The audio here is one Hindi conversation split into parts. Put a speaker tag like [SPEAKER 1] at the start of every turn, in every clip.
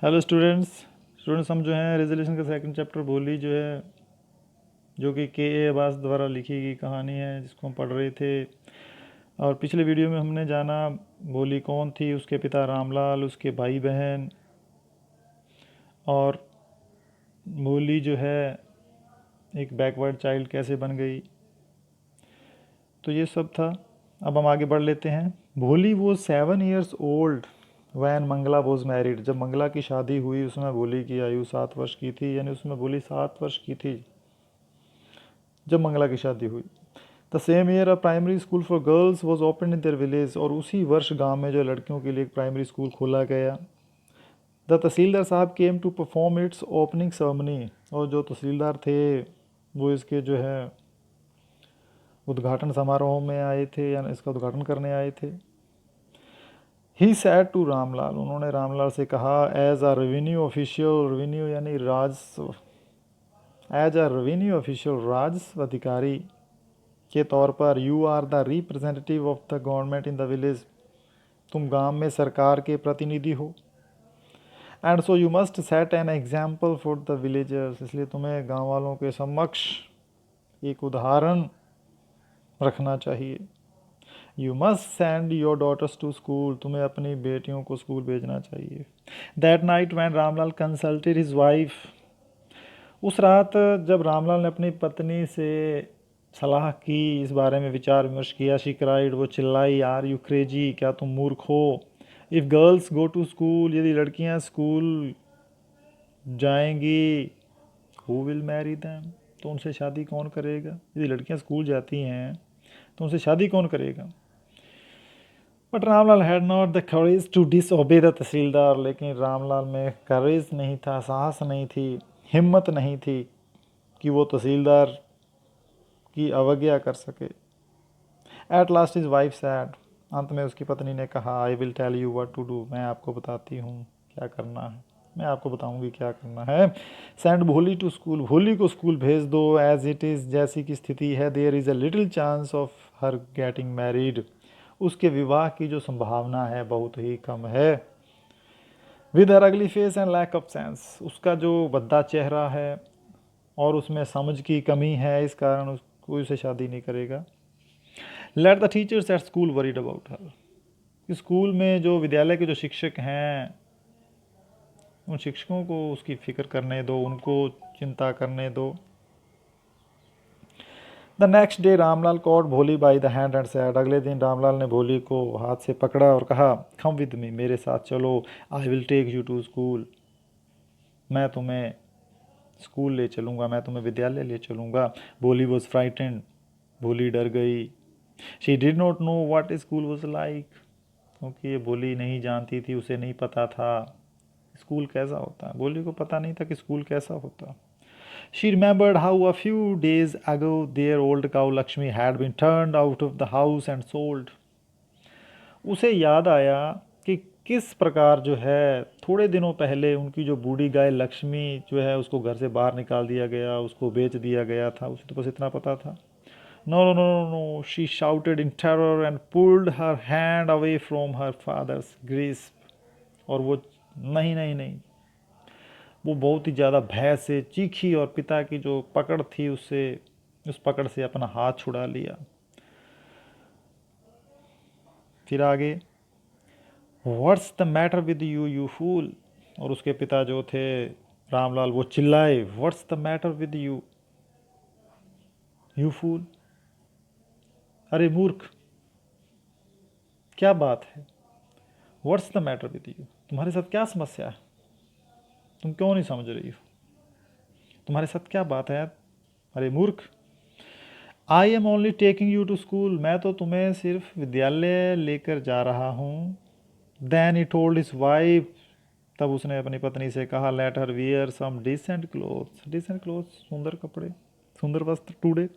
[SPEAKER 1] हेलो स्टूडेंट्स हम जो हैं रेजोल्यूशन का सेकंड चैप्टर भोली जो है, जो कि के अब्बास द्वारा लिखी गई कहानी है, जिसको हम पढ़ रहे थे। और पिछले वीडियो में हमने जाना भोली कौन थी, उसके पिता रामलाल, उसके भाई बहन, और भोली जो है एक बैकवर्ड चाइल्ड कैसे बन गई। तो ये सब था। अब हम आगे बढ़ लेते हैं। भोली वो 7 years old when Mangala was married. जब मंगला की शादी हुई उसमें भोली की आयु 7 वर्ष की थी, यानी उसमें भोली 7 वर्ष की थी जब मंगला की शादी हुई। The same year a primary school for girls was open in their village. और उसी वर्ष गांव में जो लड़कियों के लिए एक प्राइमरी स्कूल खोला गया। The tehsildar sahib came to perform its opening ceremony. और जो तहसीलदार थे वो इसके जो है उद्घाटन समारोह में आए थे, यानी इसका उद्घाटन करने आए थे। He said to Ramlal. उन्होंने रामलाल से कहा, as a revenue official, revenue यानी राजस्व, एज अ रेवेन्यू ऑफिशियल राजस्व अधिकारी के तौर पर, you are the representative of the government in the village. तुम गांव में सरकार के प्रतिनिधि हो। And so you must set an example for the villagers. इसलिए तुम्हें गांव वालों के समक्ष एक उदाहरण रखना चाहिए। You must send your daughters to school. तुम्हें अपनी बेटियों को स्कूल भेजना चाहिए। That night when Ramlal consulted his wife. उस रात जब रामलाल ने अपनी पत्नी से सलाह की, इस बारे में विचार विमर्श किया, शी क्राइड, वो चिल्लाई, आर यू क्रेजी, क्या तुम मूर्ख हो। If girls go to school, यदि लड़कियां स्कूल जाएंगी, हु विल मैरी दैम, तो उनसे शादी कौन करेगा। यदि लड़कियां स्कूल जाती हैं तो उनसे शादी कौन करेगा। But Ramlal had not the courage to disobey the tehsildar. लेकिन रामलाल में करेज नहीं था, साहस नहीं थी, हिम्मत नहीं थी कि वो तहसीलदार की अवज्ञा कर सके। At last his wife said. अंत में उसकी पत्नी ने कहा, I will tell you what to do. मैं आपको बताती हूँ क्या करना है, मैं आपको बताऊंगी क्या करना है। सेंड भोली टू स्कूल। भोली को स्कूल भेज दो। एज इट इज़, जैसी की स्थिति है, there is a little chance of her getting married. उसके विवाह की जो संभावना है बहुत ही कम है। With her ugly face and lack of sense. उसका जो भद्दा चेहरा है और उसमें समझ की कमी है, इस कारण कोई उसे शादी नहीं करेगा। Let the teachers at school worried about her. School में जो विद्यालय के जो शिक्षक हैं, उन शिक्षकों को उसकी फिक्र करने दो, उनको चिंता करने दो। The next day Ramlal caught Bholi by the hand and said. अगले दिन रामलाल ने भोली को हाथ से पकड़ा और कहा, कम विद मी, मेरे साथ चलो। I will take you to school. मैं तुम्हें स्कूल ले चलूँगा, मैं तुम्हें विद्यालय ले चलूँगा। भोली वॉज फ्राइटेंड। भोली डर गई। She did not know what school was like. क्योंकि ये भोली नहीं जानती थी, उसे नहीं पता था स्कूल कैसा होता है। भोली को पता नहीं था कि स्कूल कैसा होता। She remembered how a few days ago their old cow Lakshmi had been turned out of the house and sold. उसे याद आया कि किस प्रकार जो है थोड़े दिनों पहले उनकी जो बूढ़ी गाय लक्ष्मी जो है उसको घर से बाहर निकाल दिया गया, उसको बेच दिया गया था। उसे तो बस इतना पता था। No no no no, she shouted in terror and pulled her hand away from her father's grasp. और वो नहीं नहीं नहीं, वो बहुत ही ज़्यादा भय से चीखी और पिता की जो पकड़ थी उससे, उस पकड़ से अपना हाथ छुड़ा लिया। फिर आगे, what's the matter with you you fool. और उसके पिता जो थे रामलाल, वो चिल्लाए, what's the matter with you you fool, अरे मूर्ख, क्या बात है। What's the matter with you, तुम्हारे साथ क्या समस्या है, तुम क्यों नहीं समझ रही हो, तुम्हारे साथ क्या बात है, अरे मूर्ख। I am only taking you to school. मैं तो तुम्हें सिर्फ विद्यालय लेकर जा रहा हूँ। Then he told his wife. तब उसने अपनी पत्नी से कहा, let her wear some decent clothes. Decent clothes, सुंदर कपड़े, सुंदर वस्त्र। टूडे,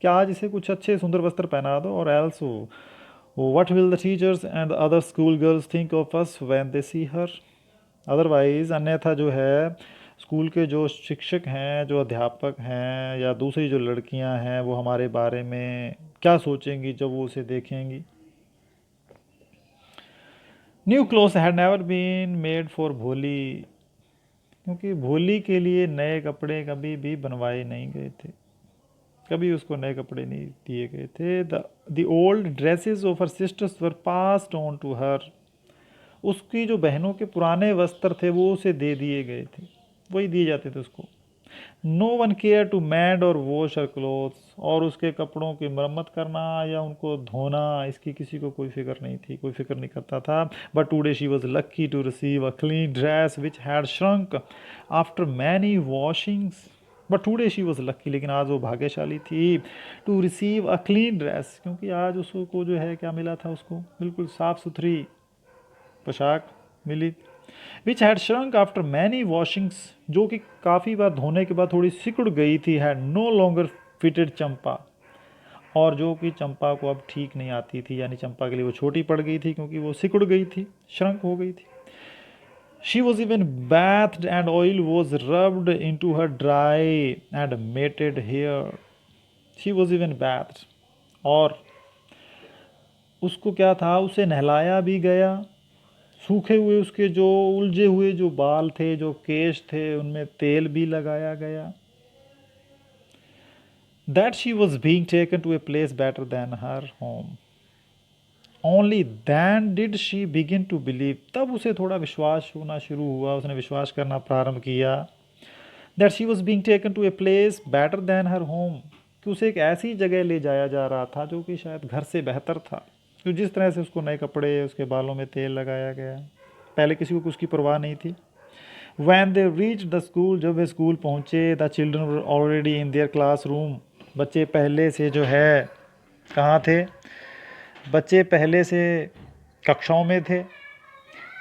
[SPEAKER 1] क्या आज इसे कुछ अच्छे सुंदर वस्त्र पहना दो। और else, what will the teachers and other school girls think of us when they see her. Otherwise, अन्यथा जो है स्कूल के जो शिक्षक हैं, जो अध्यापक हैं, या दूसरी जो लड़कियां हैं, वो हमारे बारे में क्या सोचेंगी जब वो उसे देखेंगी। New clothes had never been made for Bholi. क्योंकि भोली के लिए नए कपड़े कभी भी बनवाए नहीं गए थे, कभी उसको नए कपड़े नहीं दिए गए थे। The old dresses of her sisters were passed on to her, उसकी जो बहनों के पुराने वस्त्र थे वो उसे दे दिए गए थे, वही दिए जाते थे उसको। No one care to mend और वॉश हर क्लोथ्स, और उसके कपड़ों की मरम्मत करना या उनको धोना, इसकी किसी को कोई फिक्र नहीं थी, कोई फिक्र नहीं करता था। But today she was lucky to receive a clean dress which had shrunk after many washings. But today she was lucky, लेकिन आज वो भाग्यशाली थी, to receive a clean dress, क्योंकि आज उसको जो है क्या मिला था, उसको बिल्कुल साफ़ सुथरी पोशाक मिली। Which had shrunk after many washings, जो कि काफ़ी बार धोने के बाद थोड़ी सिकुड़ गई थी। हैड नो लॉन्गर फिटेड चंपा, और जो कि चंपा को अब ठीक नहीं आती थी, यानी चंपा के लिए वो छोटी पड़ गई थी क्योंकि वो सिकुड़ गई थी, श्रंक हो गई थी। She was even bathed and oil was rubbed into her dry and matted hair. She was even bathed, और उसको क्या था, उसे नहलाया भी गया, सूखे हुए उसके जो उलझे हुए जो बाल थे, जो केश थे, उनमें तेल भी लगाया गया। That she was being taken to a place better than her home. Only then did she begin to believe, तब उसे थोड़ा विश्वास होना शुरू हुआ, उसने विश्वास करना प्रारंभ किया। That she was being taken to a place better than her home, कि उसे एक ऐसी जगह ले जाया जा रहा था जो कि शायद घर से बेहतर था। तो जिस तरह से उसको नए कपड़े, उसके बालों में तेल लगाया गया, पहले किसी को उसकी परवाह नहीं थी। When they reached the school, जब वे स्कूल पहुँचे, the children were already in their classroom, बच्चे पहले से जो है कहाँ थे, बच्चे पहले से कक्षाओं में थे।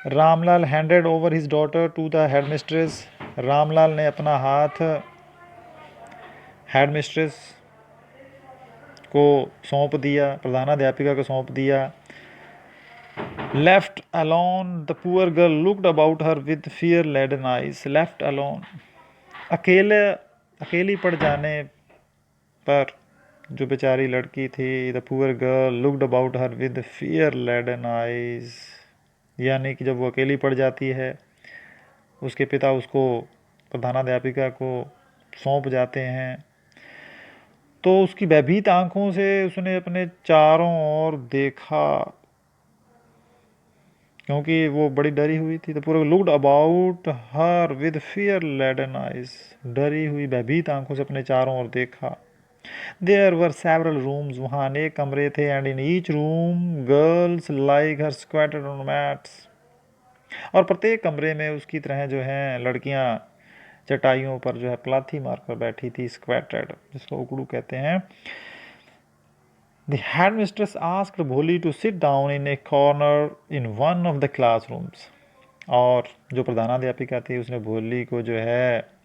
[SPEAKER 1] Ramlal handed over his daughter to the head mistress, Ramlal ने अपना हाथ हेड मिस्ट्रेस को सौंप दिया, प्रधानाध्यापिका को सौंप दिया। Left alone, the poor girl looked about her with fear-laden eyes. Left alone, अकेली पड़ जाने पर जो बेचारी लड़की थी, the poor girl looked about her with fear laden eyes, यानी कि जब वो अकेली पड़ जाती है, उसके पिता उसको प्रधानाध्यापिका को सौंप जाते हैं, तो उसकी भयभीत आंखों से उसने अपने चारों ओर देखा, क्योंकि वो बड़ी डरी हुई थी। तो पूरा looked about her with fear laden eyes, डरी हुई भयभीत आंखों से अपने चारों ओर देखा। देयर वर सेवरल रूम्स, वहाँ अनेक कमरे थे। And in each room girls like her squatted on mats, और प्रत्येक कमरे में उसकी तरह जो है लड़कियाँ चटाइयों पर जो है प्लाथी मारकर बैठी थी, स्क्वाटेड, जिसको उकड़ू कहते हैं। The headmistress asked Bholi to sit down in a corner in one of the classrooms. और जो प्रधानाध्यापिका थी उसने भोली को जो है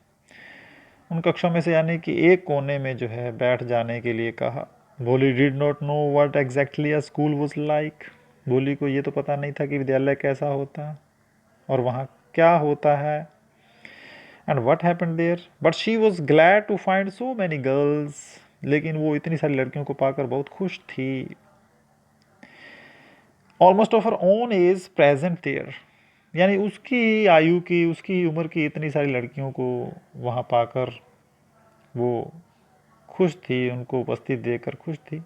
[SPEAKER 1] उन कक्षों में से यानी कि एक कोने में जो है बैठ जाने के लिए कहा। भोली did not know what exactly a school was like, भोली को ये तो पता नहीं था कि विद्यालय कैसा होता और वहाँ क्या होता है। And what happened there, but she was glad to find so many girls, लेकिन वो इतनी सारी लड़कियों को पाकर बहुत खुश थी। Almost of her own age present there, यानी उसकी आयु की, उसकी उम्र की इतनी सारी लड़कियों को वहाँ पाकर वो खुश थी, उनको उपस्थित देखकर खुश थी।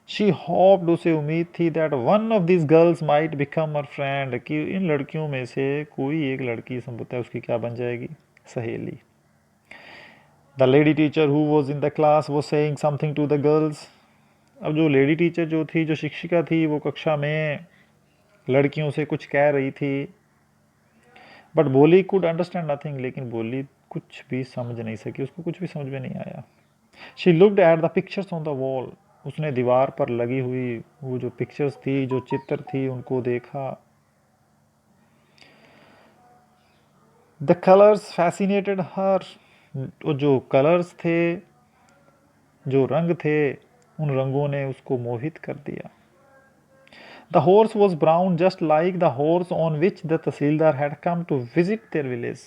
[SPEAKER 1] शी होप्ड, उसे उम्मीद थी, that one of this girls might become her friend, कि इन लड़कियों में से कोई एक लड़की संभवतः उसकी क्या बन जाएगी, सहेली। The lady teacher who was in the class was saying something to the girls, अब जो लेडी टीचर जो थी, जो शिक्षिका थी, वो कक्षा में लड़कियों से कुछ कह रही थी। बट बोली कुड अंडरस्टैंड नथिंग, लेकिन बोली कुछ भी समझ नहीं सकी, उसको कुछ भी समझ में नहीं आया। She looked at the pictures on the wall, उसने दीवार पर लगी हुई वो जो पिक्चर्स थी, जो चित्र थी, उनको देखा। द कलर्स फैसिनेटेड हर, जो कलर्स थे, जो रंग थे, उन रंगों ने उसको मोहित कर दिया। The horse was brown just like the horse on which the tehsildar had come to visit their village,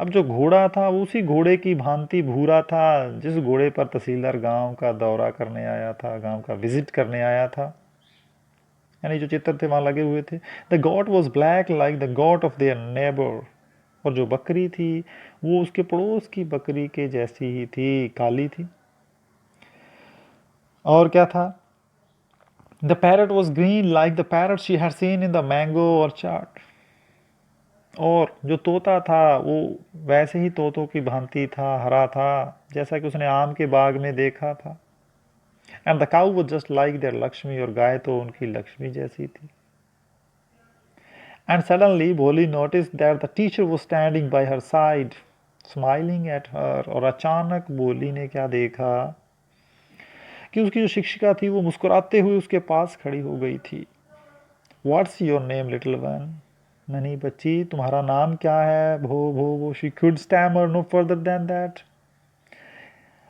[SPEAKER 1] अब जो घोड़ा था वो उसी घोड़े की भांति भूरा था जिस घोड़े पर तहसीलदार गांव का दौरा करने आया था, गांव का विजिट करने आया था, यानी जो चित्र थे वहां लगे हुए थे। The got was black like the got of their neighbour, और जो बकरी थी वो उसके पड़ोस की बकरी के जैसी ही थी, काली थी। और क्या था? The parrot was green like the parrot she had seen in the mango orchard. और जो तोता था वो वैसे ही तोतों की भांति था, हरा था, जैसा कि उसने आम के बाग में देखा था। And the cow was just like their Lakshmi, और गाय तो उनकी लक्ष्मी जैसी थी। And suddenly Bholi notice that the teacher was standing by her side smiling at her. और अचानक भोली ने क्या देखा कि उसकी जो शिक्षिका थी वो मुस्कुराते हुए उसके पास खड़ी हो गई थी। What's your name little one? नन्ही बच्ची, तुम्हारा नाम क्या है? भो भो भो। She could stammer no further than that.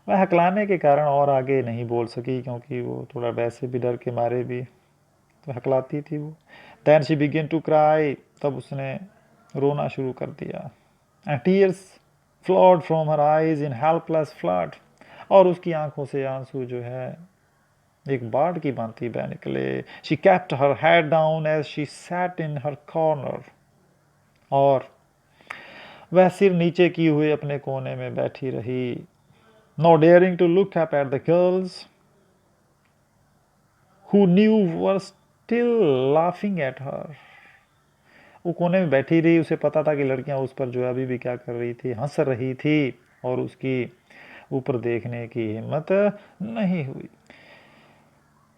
[SPEAKER 1] वह हकलाने के कारण और आगे नहीं बोल सकी, क्योंकि वो थोड़ा वैसे भी डर के मारे भी तो हकलाती थी वो। Then she began to cry. तब उसने रोना शुरू कर दिया। And tears flowed from her eyes in helpless flood. और उसकी आंखों से आंसू जो है एक बाढ़ की भांति बह निकले। She kept her head down as she sat in her corner। और वह सिर नीचे किए हुए अपने कोने में बैठी रही। Not daring to look up at the girls who knew were still laughing at her। वो कोने में बैठी रही, उसे पता था कि लड़कियां उस पर जो अभी भी क्या कर रही थी, हंस रही थी, और उसकी ऊपर देखने की हिम्मत नहीं हुई।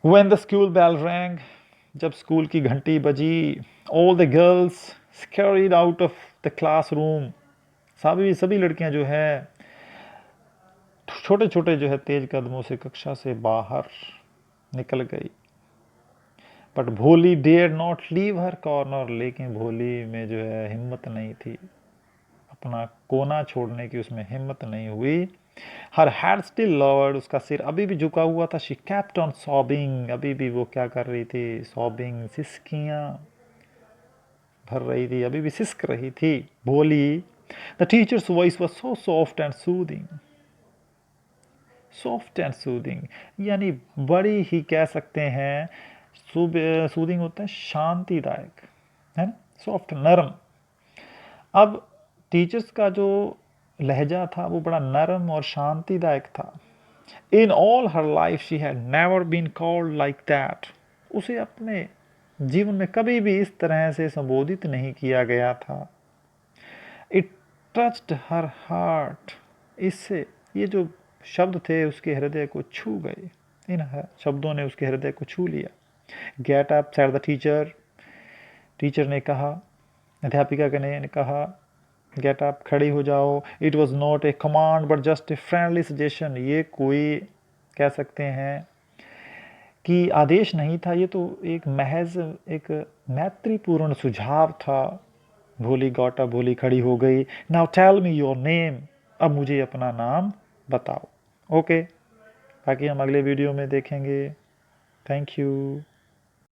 [SPEAKER 1] When the school bell rang, जब स्कूल की घंटी बजी, all the girls scurried out of the classroom। सभी लड़कियां जो है छोटे छोटे जो है तेज कदमों से कक्षा से बाहर निकल गई। But Bholi dare not leave her corner. लेकिन भोली में जो है हिम्मत नहीं थी, अपना कोना छोड़ने की उसमें हिम्मत नहीं हुई। Her head still lowered. उसका सिर अभी भी झुका हुआ था। She kept on sobbing. अभी भी वो क्या कर रही थी? सॉबिंग, सिसकियां भर रही थी, अभी भी सिसक रही थी भोली। The teachers voice was so soft and soothing. Soft and soothing यानी बड़ी ही कह सकते हैं, सूदिंग होता है शांतिदायक, है ना, सॉफ्ट नरम। अब टीचर्स का जो लहजा था वो बड़ा नरम और शांतिदायक था। In all her life she had never been called like that. उसे अपने जीवन में कभी भी इस तरह से संबोधित नहीं किया गया था। It touched her heart. इससे ये जो शब्द थे उसके हृदय को छू गए। इन शब्दों ने उसके हृदय को छू लिया। Get up said the teacher. Teacher ने कहा, अध्यापिका ने कहा, गेट अप, खड़ी हो जाओ। It was not a command but just a friendly suggestion. ये कोई कह सकते हैं कि आदेश नहीं था, ये तो एक महज एक मैत्रीपूर्ण सुझाव था। भोली गॉट अप, भोली खड़ी हो गई। Now tell me your name. अब मुझे अपना नाम बताओ। ओके, बाकी हम अगले वीडियो में देखेंगे। Thank you.